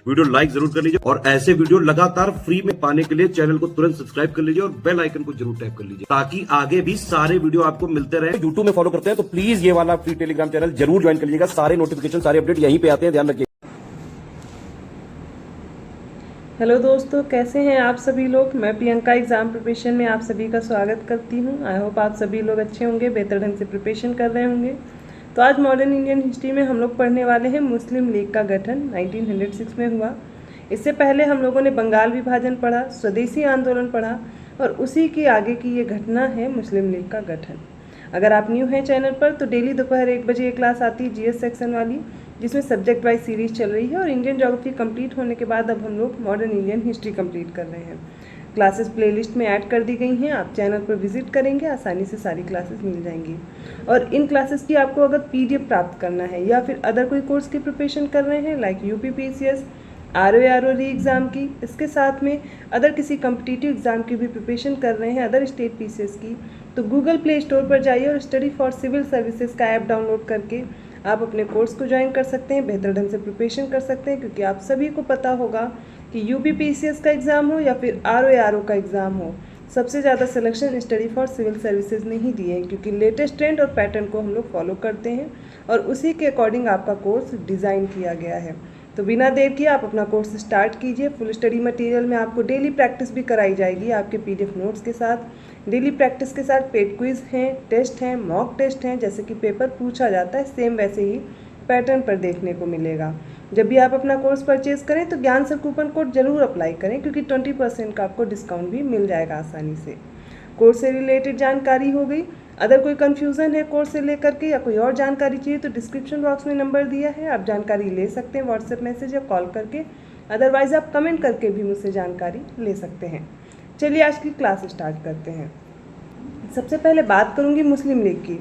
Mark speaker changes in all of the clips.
Speaker 1: Video like जरूर कर लीजिए और ऐसे वीडियो लगातार फ्री में पाने के लिए चैनल को तुरंत सब्सक्राइब कर लीजिए और बेल आइकन को जरूर टैप कर लीजिए ताकि आगे भी सारे वीडियो आपको मिलते रहे। यूट्यूब में फॉलो करते हैं तो प्लीज ये वाला फ्री टेलीग्राम चैनल जरूर ज्वाइन कर लीजिएगा। सारे नोटिफिकेशन सारे अपडेट यहीं पे आते हैं, ध्यान रखिए।
Speaker 2: हेलो दोस्तों, कैसे हैं आप सभी लोग। मैं प्रियंका एग्ज़ाम प्रिपरेशन में आप सभी का स्वागत करती हूं। आई होप आप सभी लोग अच्छे होंगे, बेहतर ढंग से प्रिपरेशन कर रहे होंगे। तो आज मॉडर्न इंडियन हिस्ट्री में हम लोग पढ़ने वाले हैं मुस्लिम लीग का गठन 1906 में हुआ। इससे पहले हम लोगों ने बंगाल विभाजन पढ़ा, स्वदेशी आंदोलन पढ़ा और उसी की आगे की ये घटना है मुस्लिम लीग का गठन। अगर आप न्यू हैं चैनल पर तो डेली दोपहर 1 बजे एक क्लास आती है जीएस सेक्शन वाली, जिसमें सब्जेक्ट वाइज सीरीज चल रही है और इंडियन ज्योग्राफी कंप्लीट होने के बाद अब हम लोग मॉडर्न इंडियन हिस्ट्री कंप्लीट कर रहे हैं। क्लासेस प्लेलिस्ट में ऐड कर दी गई हैं, आप चैनल पर विजिट करेंगे आसानी से सारी क्लासेस मिल जाएंगी। और इन क्लासेस की आपको अगर पीडीएफ प्राप्त करना है या फिर अदर कोई कोर्स की प्रिपरेशन कर रहे हैं लाइक यूपीपीसीएस, आरओ री एग्ज़ाम की, इसके साथ में अदर किसी कम्पिटिटिव एग्ज़ाम की भी प्रिपरेशन कर रहे हैं, अदर स्टेट पीसीएस की, तो गूगल प्ले स्टोर पर जाइए और स्टडी फॉर सिविल सर्विसेज का ऐप डाउनलोड करके आप अपने कोर्स को ज्वाइन कर सकते हैं, बेहतर ढंग से प्रिपरेशन कर सकते हैं। क्योंकि आप सभी को पता होगा कि यूपीपीसीएस का एग्ज़ाम हो या फिर आरओ का एग्ज़ाम हो, सबसे ज़्यादा selection study for civil services ने ही दिए हैं, क्योंकि लेटेस्ट ट्रेंड और पैटर्न को हम लोग फॉलो करते हैं और उसी के अकॉर्डिंग आपका कोर्स डिज़ाइन किया गया है। तो बिना देर किए आप अपना कोर्स स्टार्ट कीजिए। फुल स्टडी मटेरियल में आपको डेली प्रैक्टिस भी कराई जाएगी आपके पीडीएफ नोट्स के साथ। डेली प्रैक्टिस के साथ पेड क्विज हैं, टेस्ट हैं, मॉक टेस्ट हैं, जैसे कि पेपर पूछा जाता है सेम वैसे ही पैटर्न पर देखने को मिलेगा। जब भी आप अपना कोर्स परचेज करें तो ज्ञान सर कूपन कोड जरूर अप्लाई करें, क्योंकि 20% का आपको डिस्काउंट भी मिल जाएगा आसानी से। कोर्स से रिलेटेड जानकारी हो गई। अगर कोई कन्फ्यूज़न है कोर्स से लेकर के या कोई और जानकारी चाहिए तो डिस्क्रिप्शन बॉक्स में नंबर दिया है, आप जानकारी ले सकते हैं व्हाट्सएप मैसेज या कॉल करके। अदरवाइज़ आप कमेंट करके भी मुझसे जानकारी ले सकते हैं। चलिए आज की क्लास स्टार्ट करते हैं। सबसे पहले बात करूंगी मुस्लिम लीग की।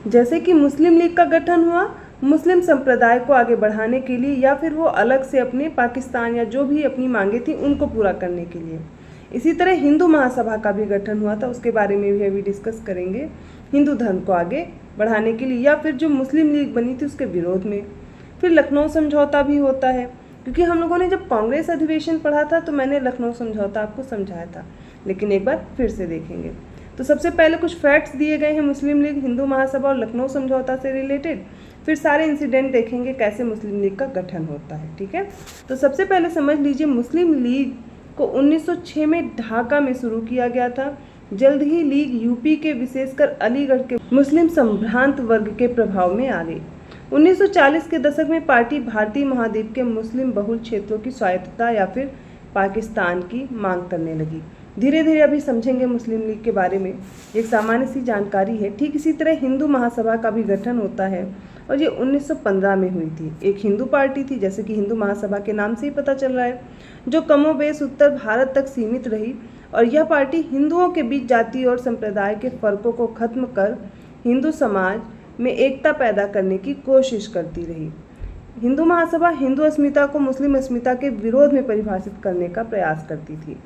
Speaker 2: जैसे कि मुस्लिम लीग का गठन हुआ मुस्लिम संप्रदाय को आगे बढ़ाने के लिए या फिर वो अलग से अपने पाकिस्तान या जो भी अपनी मांगे थी उनको पूरा करने के लिए। इसी तरह हिंदू महासभा का भी गठन हुआ था, उसके बारे में भी अभी डिस्कस करेंगे। हिंदू धर्म को आगे बढ़ाने के लिए या फिर जो मुस्लिम लीग बनी थी उसके विरोध में। फिर लखनऊ समझौता भी होता है, क्योंकि हम लोगों ने जब कांग्रेस अधिवेशन पढ़ा था तो मैंने लखनऊ समझौता आपको समझाया था, लेकिन एक बार फिर से देखेंगे। तो सबसे पहले कुछ फैक्ट्स दिए गए हैं मुस्लिम लीग, हिंदू महासभा और लखनऊ समझौता से रिलेटेड। फिर सारे इंसिडेंट देखेंगे कैसे मुस्लिम लीग का गठन होता है, ठीक है। तो सबसे पहले समझ लीजिए मुस्लिम लीग को 1906 में ढाका में शुरू किया गया था। जल्द ही लीग यूपी के विशेषकर अलीगढ़ के मुस्लिम संभ्रांत वर्ग के प्रभाव में आ गई। 1940 के दशक में पार्टी भारतीय महाद्वीप के मुस्लिम बहुल क्षेत्रों की स्वायत्तता या फिर पाकिस्तान की मांग करने लगी। धीरे धीरे अभी समझेंगे मुस्लिम लीग के बारे में, एक सामान्य सी जानकारी है। ठीक इसी तरह हिंदू महासभा का भी गठन होता है और ये 1915 में हुई थी। एक हिंदू पार्टी थी, जैसे कि हिंदू महासभा के नाम से ही पता चल रहा है, जो कमोबेश उत्तर भारत तक सीमित रही और यह पार्टी हिंदुओं के बीच जाति और संप्रदाय के फर्कों को खत्म कर हिंदू समाज में एकता पैदा करने की कोशिश करती रही। हिंदू महासभा हिंदू अस्मिता को मुस्लिम अस्मिता के विरोध में परिभाषित करने का प्रयास करती थी,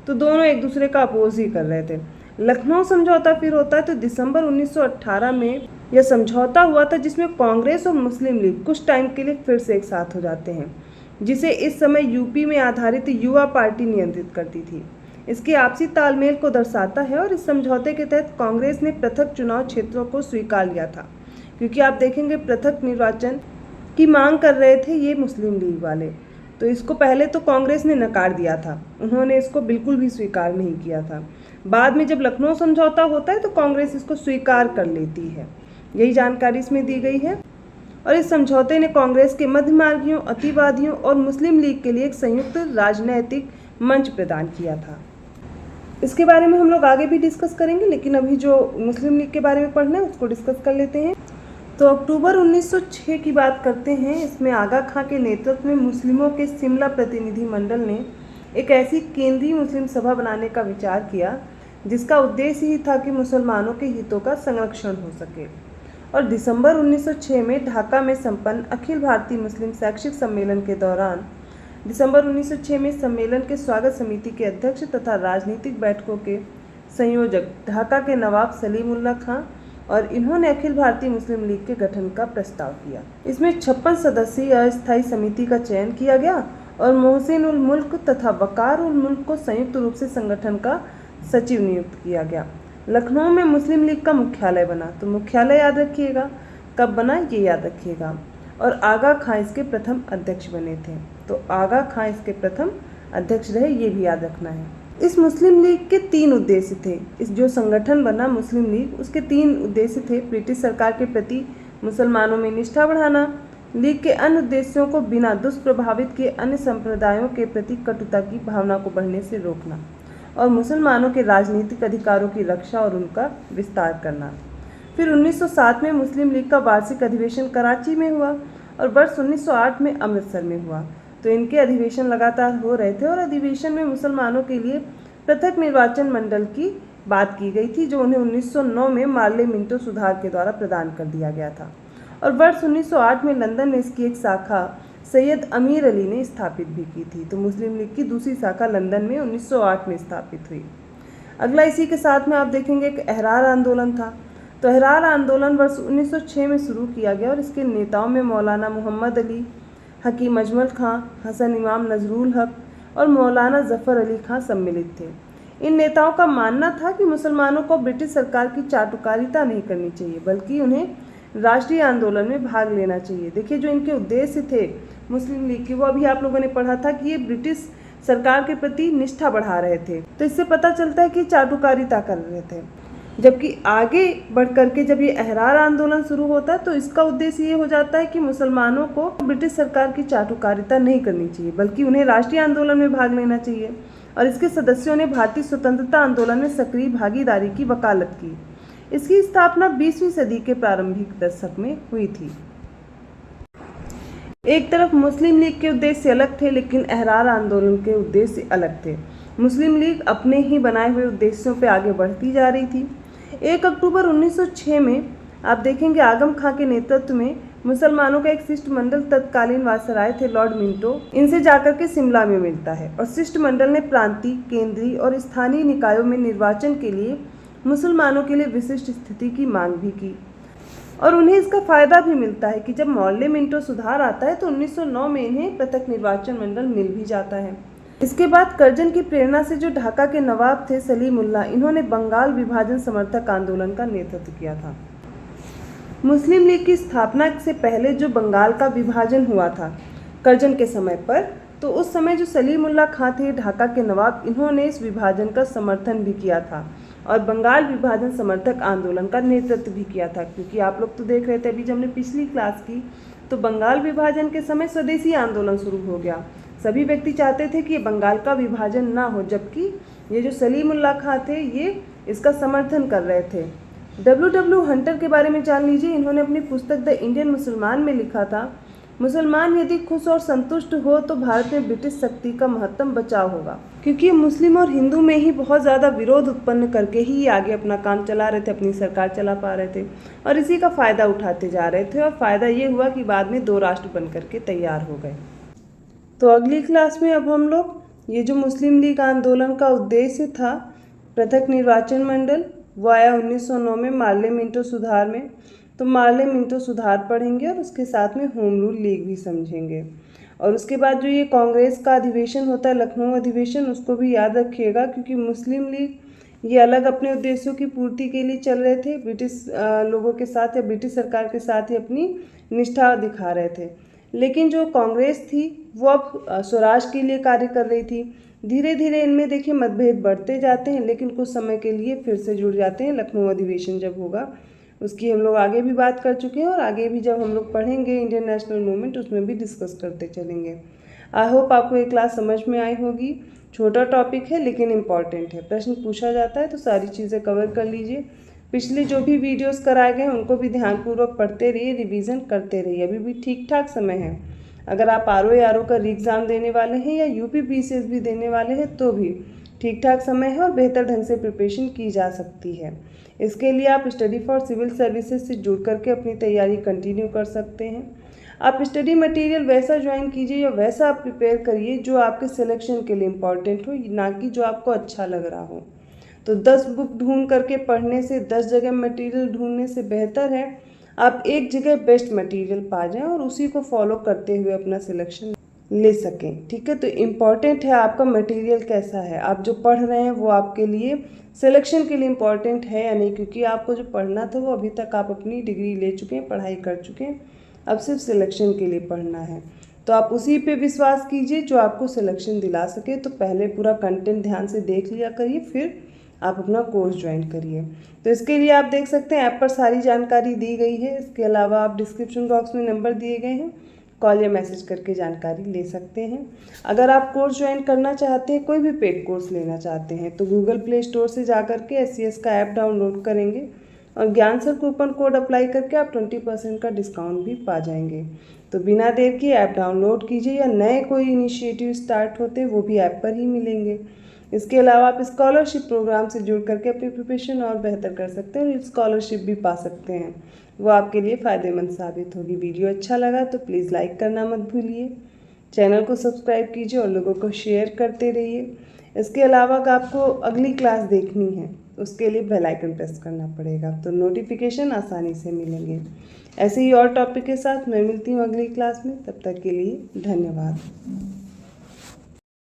Speaker 2: तो दोनों एक दूसरे का अपोज ही कर रहे थे। लखनऊ समझौता फिर होता है तो दिसंबर 1918 में यह समझौता हुआ था, जिसमें कांग्रेस और मुस्लिम लीग कुछ टाइम के लिए फिर से एक साथ हो जाते हैं, जिसे इस समय यूपी में आधारित युवा पार्टी नियंत्रित करती थी। इसके आपसी तालमेल को दर्शाता है और इस समझौते के तहत कांग्रेस ने पृथक चुनाव क्षेत्रों को स्वीकार लिया था, क्योंकि आप देखेंगे पृथक निर्वाचन की मांग कर रहे थे ये मुस्लिम लीग वाले। तो इसको पहले तो कांग्रेस ने नकार दिया था, उन्होंने इसको बिल्कुल भी स्वीकार नहीं किया था। बाद में जब लखनऊ समझौता होता है तो कांग्रेस इसको स्वीकार कर लेती है, यही जानकारी इसमें दी गई है। और इस समझौते ने कांग्रेस के मध्यमार्गियों, अतिवादियों और मुस्लिम लीग के लिए एक संयुक्त राजनैतिक मंच प्रदान किया था। इसके बारे में हम लोग आगे भी डिस्कस करेंगे, लेकिन अभी जो मुस्लिम लीग के बारे में पढ़ना है उसको डिस्कस कर लेते हैं। तो अक्टूबर 1906 की बात करते हैं। इसमें आगा खां के नेतृत्व में मुस्लिमों के शिमला प्रतिनिधि मंडल ने एक ऐसी केंद्रीय मुस्लिम सभा बनाने का विचार किया जिसका उद्देश्य ही था कि मुसलमानों के हितों का संरक्षण हो सके। और दिसंबर 1906 में ढाका में संपन्न अखिल भारतीय मुस्लिम शैक्षिक सम्मेलन के दौरान दिसंबर 1906 में सम्मेलन के स्वागत समिति के अध्यक्ष तथा राजनीतिक बैठकों के संयोजक ढाका के नवाब सलीमुल्लाह खां और इन्होंने अखिल भारतीय मुस्लिम लीग के गठन का प्रस्ताव किया। इसमें 56 सदस्यीय अस्थायी समिति का चयन किया गया और मोहसिन उल मुल्क तथा वकार उल मुल्क को संयुक्त रूप से संगठन का सचिव नियुक्त किया गया। लखनऊ में मुस्लिम लीग का मुख्यालय बना, तो मुख्यालय याद रखिएगा, कब बना ये याद रखिएगा। और आगा खां इसके प्रथम अध्यक्ष बने थे, तो आगा खां इसके प्रथम अध्यक्ष रहे, ये भी याद रखना है। इस मुस्लिम लीग के 3 उद्देश्य थे। इस जो संगठन बना मुस्लिम लीग, उसके 3 उद्देश्य थे। ब्रिटिश सरकार के प्रति मुसलमानों में निष्ठा बढ़ाना, लीग के अन्य उद्देश्यों को बिना दुष्प्रभावित किए अन्य संप्रदायों के प्रति कटुता की भावना को बढ़ने से रोकना और मुसलमानों के राजनीतिक अधिकारों की रक्षा और उनका विस्तार करना। फिर 1907 में मुस्लिम लीग का वार्षिक अधिवेशन कराची में हुआ और वर्ष 1908 में अमृतसर में हुआ। तो इनके अधिवेशन लगातार हो रहे थे और अधिवेशन में मुसलमानों के लिए पृथक निर्वाचन मंडल की बात की गई थी, जो उन्हें 1909 में मार्ले मिंटो सुधार के द्वारा प्रदान कर दिया गया था। और वर्ष 1908 में लंदन में इसकी एक शाखा सैयद अमीर अली ने स्थापित भी की थी। तो मुस्लिम लीग की दूसरी शाखा लंदन में 1908 में स्थापित हुई। अगला इसी के साथ में आप देखेंगे एक अहरार आंदोलन था। तो अहरार आंदोलन वर्ष 1906 में शुरू किया गया और इसके नेताओं में मौलाना मोहम्मद अली, हकीम अजमल खां, हसन इमाम नजरुल हक और मौलाना जफ़र अली खां सम्मिलित थे। इन नेताओं का मानना था कि मुसलमानों को ब्रिटिश सरकार की चाटुकारिता नहीं करनी चाहिए, बल्कि उन्हें राष्ट्रीय आंदोलन में भाग लेना चाहिए। देखिए, जो इनके उद्देश्य थे मुस्लिम लीग के, वो अभी आप लोगों ने पढ़ा था कि ये ब्रिटिश सरकार के प्रति निष्ठा बढ़ा रहे थे। तो इससे पता चलता है कि चाटुकारिता कर रहे थे। जबकि आगे बढ़ करके जब ये अहरार आंदोलन शुरू होता है तो इसका उद्देश्य ये हो जाता है कि मुसलमानों को ब्रिटिश सरकार की चाटुकारिता नहीं करनी चाहिए, बल्कि उन्हें राष्ट्रीय आंदोलन में भाग लेना चाहिए। और इसके सदस्यों ने भारतीय स्वतंत्रता आंदोलन में सक्रिय भागीदारी की वकालत की। इसकी स्थापना 20वीं सदी के प्रारंभिक दशक में हुई थी। एक तरफ मुस्लिम लीग के उद्देश्य अलग थे, लेकिन अहरार आंदोलन के उद्देश्य अलग थे। मुस्लिम लीग अपने ही बनाए हुए उद्देश्यों पर आगे बढ़ती जा रही थी। 1 अक्टूबर 1906 में आप देखेंगे आगम खां के नेतृत्व में मुसलमानों का एक शिष्टमंडल तत्कालीन वायसराय थे लॉर्ड मिंटो, इनसे जाकर के शिमला में मिलता है। और शिष्टमंडल ने प्रांतीय, केंद्रीय और स्थानीय निकायों में निर्वाचन के लिए मुसलमानों के लिए विशिष्ट स्थिति की मांग भी की। और उन्हें इसका फायदा भी मिलता है कि जब मार्ले मिंटो सुधार आता है तो 1909 में इन्हें पृथक निर्वाचन मंडल मिल भी जाता है। इसके बाद कर्जन की प्रेरणा से जो ढाका के नवाब थे सलीमुल्लाह, इन्होंने बंगाल विभाजन समर्थक आंदोलन का नेतृत्व किया था। मुस्लिम लीग की स्थापना से पहले जो बंगाल का विभाजन हुआ था कर्जन के समय पर, तो उस समय जो सलीमुल्लाह खां थे ढाका के नवाब, इन्होंने इस विभाजन का समर्थन भी किया था और बंगाल विभाजन समर्थक आंदोलन का नेतृत्व भी किया था। क्योंकि आप लोग तो देख रहे थे अभी जब हमने पिछली क्लास की, तो बंगाल विभाजन के समय स्वदेशी आंदोलन शुरू हो गया। सभी व्यक्ति चाहते थे कि बंगाल का विभाजन ना हो, जबकि ये जो सलीमुल्लाह खां थे ये इसका समर्थन कर रहे थे। W. हंटर के बारे में जान लीजिए। इन्होंने अपनी पुस्तक द इंडियन मुसलमान में लिखा था, मुसलमान यदि खुश और संतुष्ट हो तो भारत में ब्रिटिश शक्ति का महत्तम बचाव होगा। क्योंकि मुस्लिम और हिंदू में ही बहुत ज़्यादा विरोध उत्पन्न करके ही आगे अपना काम चला रहे थे, अपनी सरकार चला पा रहे थे और इसी का फ़ायदा उठाते जा रहे थे। और फ़ायदा ये हुआ कि बाद में 2 राष्ट्र बन करके तैयार हो गए। तो अगली क्लास में अब हम लोग ये जो मुस्लिम लीग आंदोलन का उद्देश्य था पृथक निर्वाचन मंडल, वो आया 1909 में मार्ले मिंटो सुधार में। तो मार्ले मिंटो सुधार पढ़ेंगे और उसके साथ में होम रूल लीग भी समझेंगे। और उसके बाद जो ये कांग्रेस का अधिवेशन होता है, लखनऊ अधिवेशन, उसको भी याद रखिएगा। क्योंकि मुस्लिम लीग ये अलग अपने उद्देश्यों की पूर्ति के लिए चल रहे थे, ब्रिटिश लोगों के साथ या ब्रिटिश सरकार के साथ ही अपनी निष्ठा दिखा रहे थे। लेकिन जो कांग्रेस थी वो अब स्वराज के लिए कार्य कर रही थी। धीरे धीरे इनमें देखिए मतभेद बढ़ते जाते हैं, लेकिन कुछ समय के लिए फिर से जुड़ जाते हैं। लखनऊ अधिवेशन जब होगा उसकी हम लोग आगे भी बात कर चुके हैं और आगे भी जब हम लोग पढ़ेंगे इंडियन नेशनल मूवमेंट उसमें भी डिस्कस करते चलेंगे। आई होप आपको ये क्लास समझ में आई होगी। छोटा टॉपिक है लेकिन इम्पॉर्टेंट है, प्रश्न पूछा जाता है तो सारी चीज़ें कवर कर लीजिए। पिछले जो भी वीडियोस कराए गए हैं उनको भी ध्यानपूर्वक पढ़ते रहिए, रिवीजन करते रहिए। अभी भी ठीक ठाक समय है। अगर आप RO का री एग्ज़ाम देने वाले हैं या UP PCS भी देने वाले हैं तो भी ठीक ठाक समय है और बेहतर ढंग से प्रिपरेशन की जा सकती है। इसके लिए आप स्टडी फॉर सिविल सर्विसेज से जुड़ करके अपनी तैयारी कंटिन्यू कर सकते हैं। आप स्टडी मटेरियल वैसा ज्वाइन कीजिए या वैसा आप प्रिपेयर करिए जो आपके सिलेक्शन के लिए इम्पॉर्टेंट हो, ना कि जो आपको अच्छा लग रहा हो। तो 10 बुक ढूंढ करके पढ़ने से, 10 जगह मटेरियल ढूंढने से बेहतर है आप एक जगह बेस्ट मटेरियल पा जाएं और उसी को फॉलो करते हुए अपना सिलेक्शन ले सकें। ठीक है, तो इम्पॉर्टेंट है आपका मटेरियल कैसा है, आप जो पढ़ रहे हैं वो आपके लिए सिलेक्शन के लिए इम्पॉर्टेंट है या नहीं, क्योंकि आपको जो पढ़ना था वो अभी तक आप अपनी डिग्री ले चुके हैं, पढ़ाई कर चुके हैं, अब सिर्फ सिलेक्शन के लिए पढ़ना है। तो आप उसी पे विश्वास कीजिए जो आपको सिलेक्शन दिला सके। तो पहले पूरा कंटेंट ध्यान से देख लिया करिए, फिर आप अपना कोर्स ज्वाइन करिए। तो इसके लिए आप देख सकते हैं ऐप पर सारी जानकारी दी गई है। इसके अलावा आप डिस्क्रिप्शन बॉक्स में नंबर दिए गए हैं, कॉल या मैसेज करके जानकारी ले सकते हैं। अगर आप कोर्स ज्वाइन करना चाहते हैं, कोई भी पेड कोर्स लेना चाहते हैं, तो गूगल प्ले स्टोर से जा कर के SCS का ऐप डाउनलोड करेंगे और ज्ञान सर कूपन कोड अप्लाई करके आप 20% का डिस्काउंट भी पा जाएंगे। तो बिना देर किए ऐप डाउनलोड कीजिए, या नए कोई इनिशिएटिव स्टार्ट होते वो भी ऐप पर ही मिलेंगे। इसके अलावा आप स्कॉलरशिप प्रोग्राम से जुड़ करके अपनी प्रिपरेशन और बेहतर कर सकते हैं और स्कॉलरशिप भी पा सकते हैं, वो आपके लिए फ़ायदेमंद साबित होगी। वीडियो अच्छा लगा तो प्लीज़ लाइक करना मत भूलिए, चैनल को सब्सक्राइब कीजिए और लोगों को शेयर करते रहिए। इसके अलावा अगर आपको अगली क्लास देखनी है उसके लिए बेल आइकन प्रेस करना पड़ेगा, तो नोटिफिकेशन आसानी से मिलेंगे। ऐसे ही और टॉपिक के साथ मैं मिलती हूँ अगली क्लास में, तब तक के लिए धन्यवाद।